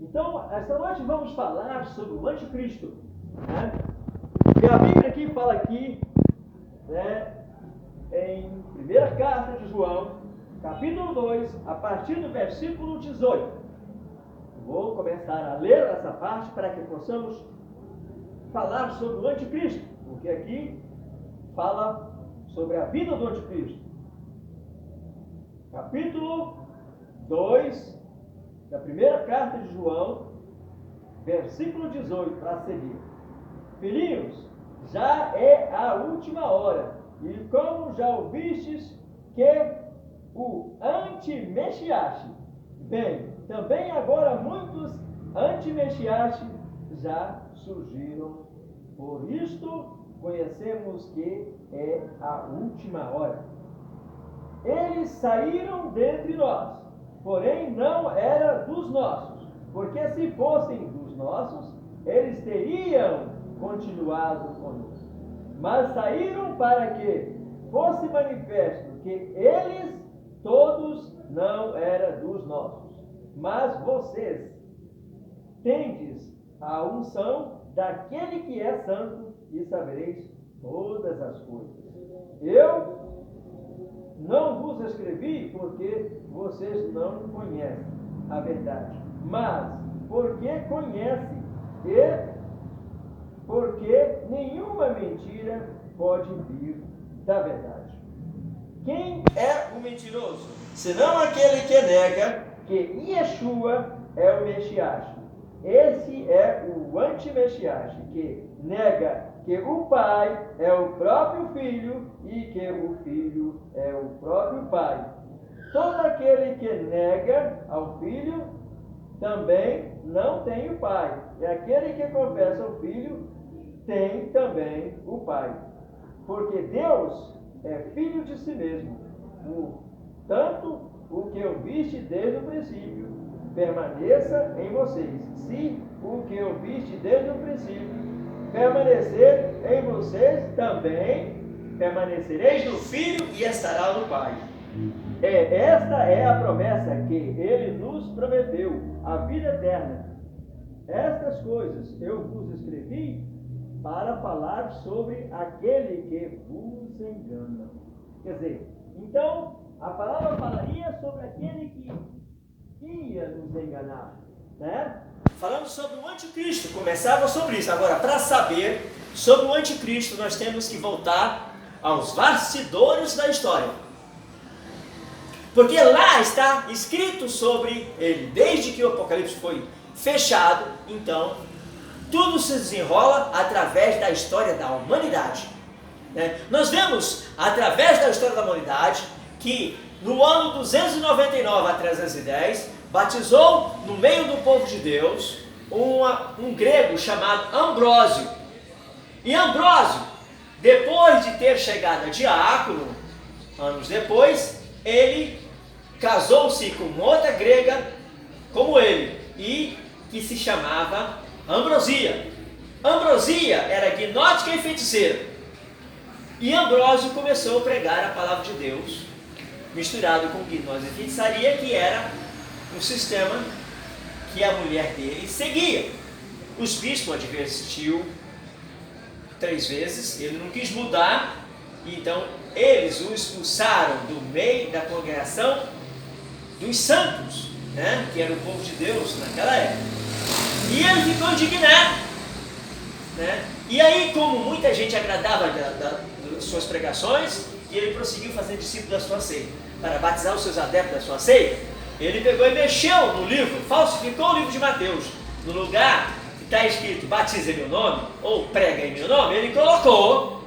Então, esta noite vamos falar sobre o anticristo, né? E a Bíblia aqui fala aqui, né, em primeira carta de João, capítulo 2, a partir do versículo 18. Vou começar a ler essa parte para que possamos falar sobre o anticristo, porque aqui fala sobre a vida do anticristo. Capítulo 2 da primeira carta de João, versículo 18, para seguir. Filhinhos, já é a última hora, e como já ouvistes que o anti-Messias vem, também agora muitos anti-Messias já surgiram. Por isto conhecemos que é a última hora. Eles saíram dentre nós, porém não era dos nossos, porque se fossem dos nossos, eles teriam continuado conosco. Mas saíram para que fosse manifesto que eles todos não eram dos nossos. Mas vocês tendes a unção daquele que é santo e sabereis todas as coisas. Eu não vos escrevi porque vocês não conhecem a verdade, mas porque conhecem e porque nenhuma mentira pode vir da verdade. Quem é o mentiroso? Senão aquele que nega que Yeshua é o Messias. Esse é o anti-Messias, que nega que o Pai é o próprio Filho e que o Filho é o próprio Pai. Todo aquele que nega ao Filho também não tem o Pai. E aquele que confessa o Filho tem também o Pai. Porque Deus é filho de si mesmo. Tanto o que ouviste desde o princípio permaneça em vocês. Se o que ouviste desde o princípio permanecer em vocês, também permanecereis no Filho e estará no Pai. Esta é a promessa que Ele nos prometeu, a vida eterna. Estas coisas eu vos escrevi para falar sobre aquele que vos engana. Quer dizer, então, a palavra falaria sobre aquele que ia nos enganar, né? Falando sobre o anticristo, começava sobre isso. Agora, para saber sobre o anticristo, nós temos que voltar aos bastidores da história. Porque lá está escrito sobre ele. Desde que o Apocalipse foi fechado, então, tudo se desenrola através da história da humanidade. Nós vemos, através da história da humanidade, que no ano 299 a 310, batizou no meio do povo de Deus um grego chamado Ambrósio. E Ambrósio, depois de ter chegado a diácono, anos depois, ele casou-se com outra grega como ele, e que se chamava Ambrosia. Ambrosia era gnóstica e feiticeira. E Ambrósio começou a pregar a palavra de Deus, misturado com gnose e feitiçaria, que era um sistema que a mulher dele seguia. Os bispos advertiu 3 vezes, ele não quis mudar, então eles o expulsaram do meio da congregação dos santos, né, que era o povo de Deus naquela época. E ele ficou indignado, né? E aí, como muita gente agradava das suas pregações, ele prosseguiu fazendo discípulo da sua seita. Para batizar os seus adeptos da sua seita, ele pegou e mexeu no livro, falsificou o livro de Mateus. No lugar que está escrito batiza em meu nome, ou prega em meu nome, ele colocou,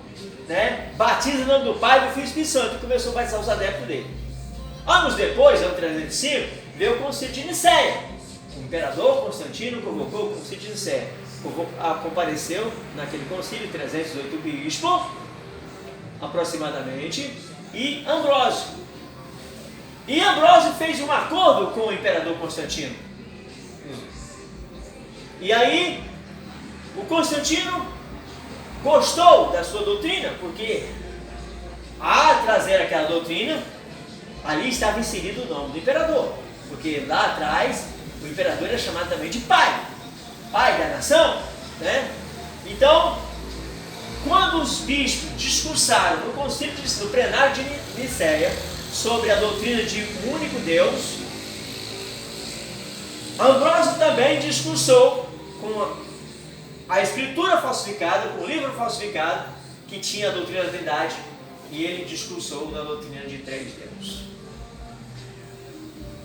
né, batiza em nome do Pai, do Filho e do Espírito Santo, e começou a batizar os adeptos dele. Anos depois, ano 305, veio o concílio de Nicéia. O imperador Constantino convocou o concílio de Nicéia. Compareceu naquele concílio 308 bispos, aproximadamente, e Ambrósio. E Ambrósio fez um acordo com o imperador Constantino. E aí, o Constantino gostou da sua doutrina, porque a trazer aquela doutrina, ali estava inserido o nome do imperador, porque lá atrás o imperador era chamado também de pai da nação, né? Então, quando os bispos discursaram no plenário de Nicéia sobre a doutrina de um único Deus, Ambrósio também discursou com a escritura falsificada, com o livro falsificado, que tinha a doutrina da Trindade, e ele discursou na doutrina de 3 Deus.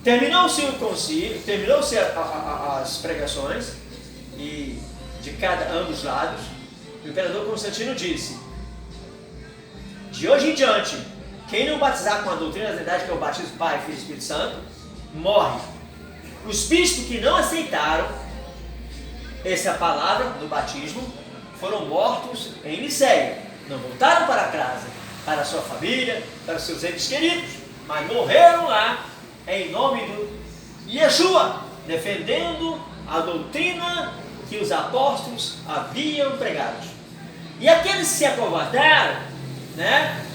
Terminou-se o concílio, terminou-se as pregações, e de ambos lados, o imperador Constantino disse: de hoje em diante, quem não batizar com a doutrina da Trindade, que é o batismo do Pai, Filho e Espírito Santo, morre. Os bispos que não aceitaram essa palavra do batismo foram mortos em Nicéia. Não voltaram para casa, para a sua família, para os seus entes queridos, mas morreram lá em nome do Yeshua, defendendo a doutrina que os apóstolos haviam pregado. E aqueles que se acovardaram, né?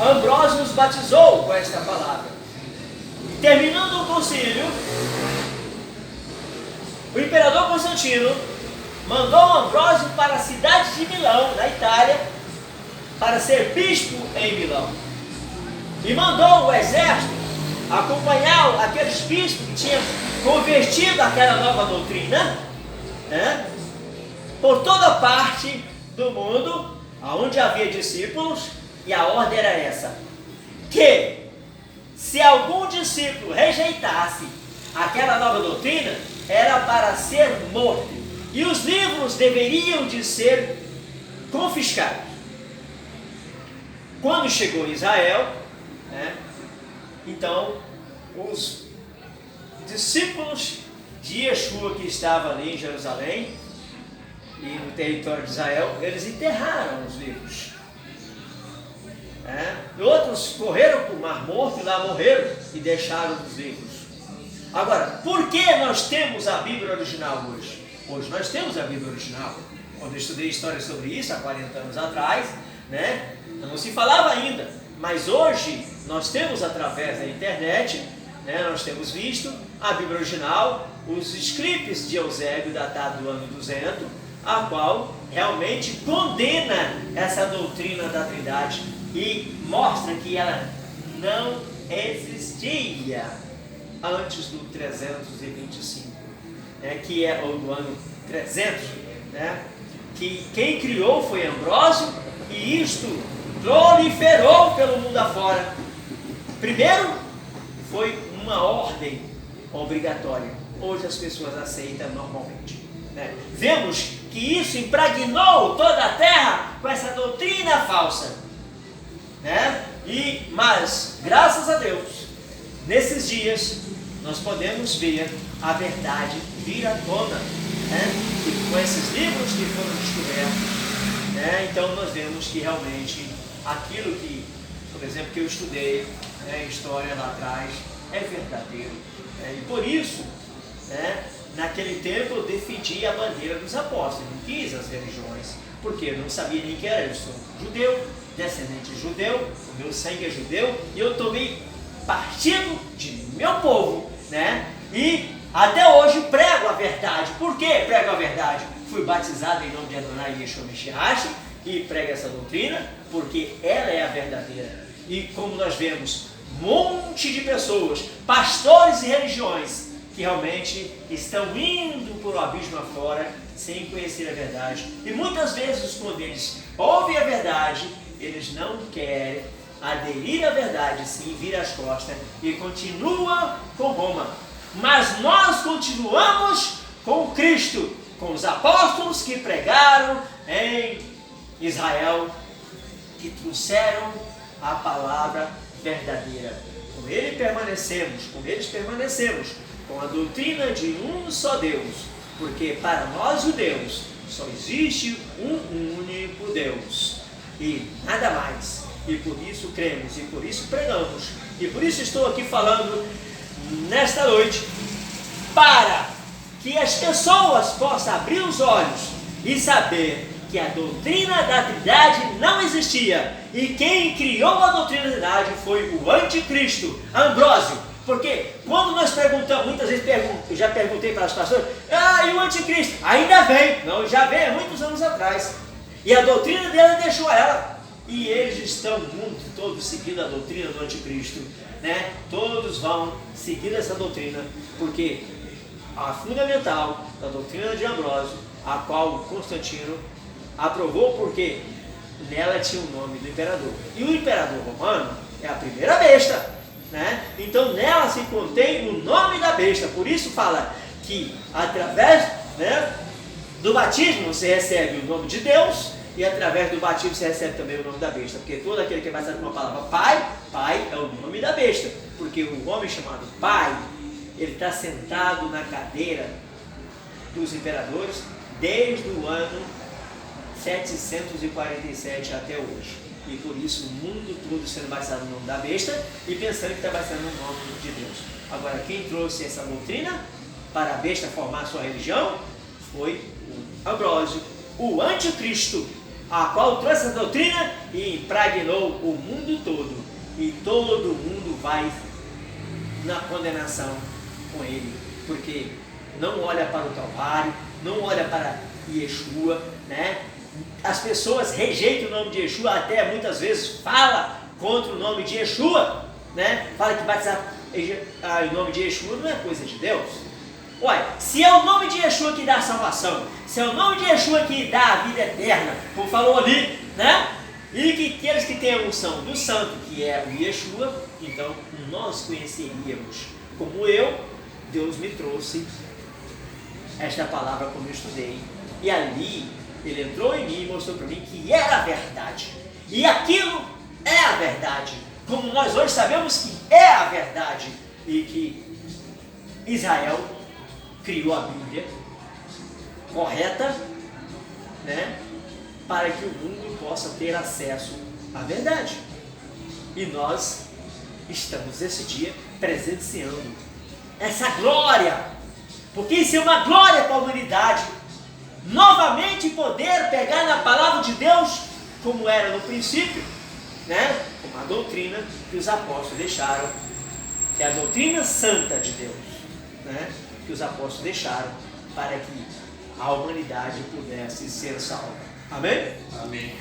Ambrósio os batizou com esta palavra. E terminando o concílio, o imperador Constantino mandou Ambrósio para a cidade de Milão, na Itália, para ser bispo em Milão. E mandou o exército acompanhar aqueles bispos que tinham convertido aquela nova doutrina, né, por toda parte do mundo, onde havia discípulos, e a ordem era essa: que se algum discípulo rejeitasse aquela nova doutrina, era para ser morto, e os livros deveriam de ser confiscados. Quando chegou em Israel, né, então os discípulos de Yeshua que estavam ali em Jerusalém e no território de Israel, eles enterraram os livros. E outros correram para o Mar Morto e lá morreram e deixaram os livros. Agora, por que nós temos a Bíblia original hoje? Hoje nós temos a Bíblia original. Quando eu estudei história sobre isso, há 40 anos atrás, né, não se falava ainda. Mas hoje nós temos, através da internet, né, nós temos visto a Bíblia original, os scripts de Eusébio, datado do ano 200, a qual realmente condena essa doutrina da Trindade e mostra que ela não existia antes do 325, né, que é ou do ano 300, né, que quem criou foi Ambrósio, e isto proliferou pelo mundo afora. Primeiro foi uma ordem obrigatória, hoje as pessoas aceitam normalmente, né? Vemos que isso impregnou toda a terra com essa doutrina falsa, né? Mas graças a Deus, nesses dias nós podemos ver a verdade vir à tona, né? E com esses livros que foram descobertos, né? Então nós vemos que realmente aquilo que, por exemplo, que eu estudei, né, história lá atrás, é verdadeiro, né? E por isso, né, naquele tempo eu defendi a bandeira dos apóstolos, não quis as religiões, porque eu não sabia nem que era. Eu sou judeu, descendente de judeu, o meu sangue é judeu, e eu tomei partido de meu povo, né? E até hoje prego a verdade. Por que prego a verdade? Fui batizado em nome de Adonai Yeshua Meshiach e prego essa doutrina, porque ela é a verdadeira. E como nós vemos, um monte de pessoas, pastores e religiões, que realmente estão indo por um abismo afora sem conhecer a verdade. E muitas vezes, quando eles ouvem a verdade, eles não querem aderir à verdade, sim, vir às costas e continua com Roma. Mas nós continuamos com Cristo, com os apóstolos que pregaram em Israel, que trouxeram a palavra verdadeira. Com eles permanecemos, com a doutrina de um só Deus, porque para nós judeus só existe um único Deus e nada mais. E por isso cremos, e por isso pregamos, e por isso estou aqui falando nesta noite, para que as pessoas possam abrir os olhos e saber que que a doutrina da Trindade não existia. E quem criou a doutrina da Trindade foi o anticristo, Ambrósio. Porque quando nós perguntamos, muitas vezes eu já perguntei para as pessoas, e o anticristo? Ainda vem. Não, já vem há muitos anos atrás. E a doutrina dele deixou ela. E eles estão todos seguindo a doutrina do anticristo, né? Todos vão seguir essa doutrina, porque a fundamental da doutrina de Ambrósio, a qual Constantino aprovou, porque nela tinha o nome do imperador. E o imperador romano é a primeira besta, né? Então nela se contém o nome da besta. Por isso fala que através, né, do batismo você recebe o nome de Deus, e através do batismo você recebe também o nome da besta. Porque todo aquele que é batizado com a palavra Pai, Pai é o nome da besta. Porque o homem chamado Pai, ele está sentado na cadeira dos imperadores desde o ano 747 até hoje. E por isso o mundo todo sendo batizado no nome da besta e pensando que está batizado no nome de Deus. Agora, quem trouxe essa doutrina para a besta formar a sua religião foi o Ambrósio, o anticristo, a qual trouxe essa doutrina e impregnou o mundo todo. E todo mundo vai na condenação com ele, porque não olha para o Calvário, não olha para Yeshua, né? As pessoas rejeitam o nome de Yeshua, até muitas vezes fala contra o nome de Yeshua, né? Fala que batizar em nome de Yeshua não é coisa de Deus. Olha, se é o nome de Yeshua que dá a salvação, se é o nome de Yeshua que dá a vida eterna, como falou ali, né? E que aqueles que têm a unção do santo, que é o Yeshua, então nós conheceríamos. Como Deus me trouxe esta palavra como eu estudei. E ali ele entrou em mim e mostrou para mim que era a verdade. E aquilo é a verdade. Como nós hoje sabemos que é a verdade. E que Israel criou a Bíblia correta, né? Para que o mundo possa ter acesso à verdade. E nós estamos esse dia presenciando essa glória. Porque isso é uma glória para a humanidade. Novamente poder pegar na palavra de Deus, como era no princípio, né? Como a doutrina que os apóstolos deixaram, que é a doutrina santa de Deus, né? Que os apóstolos deixaram para que a humanidade pudesse ser salva. Amém? Amém.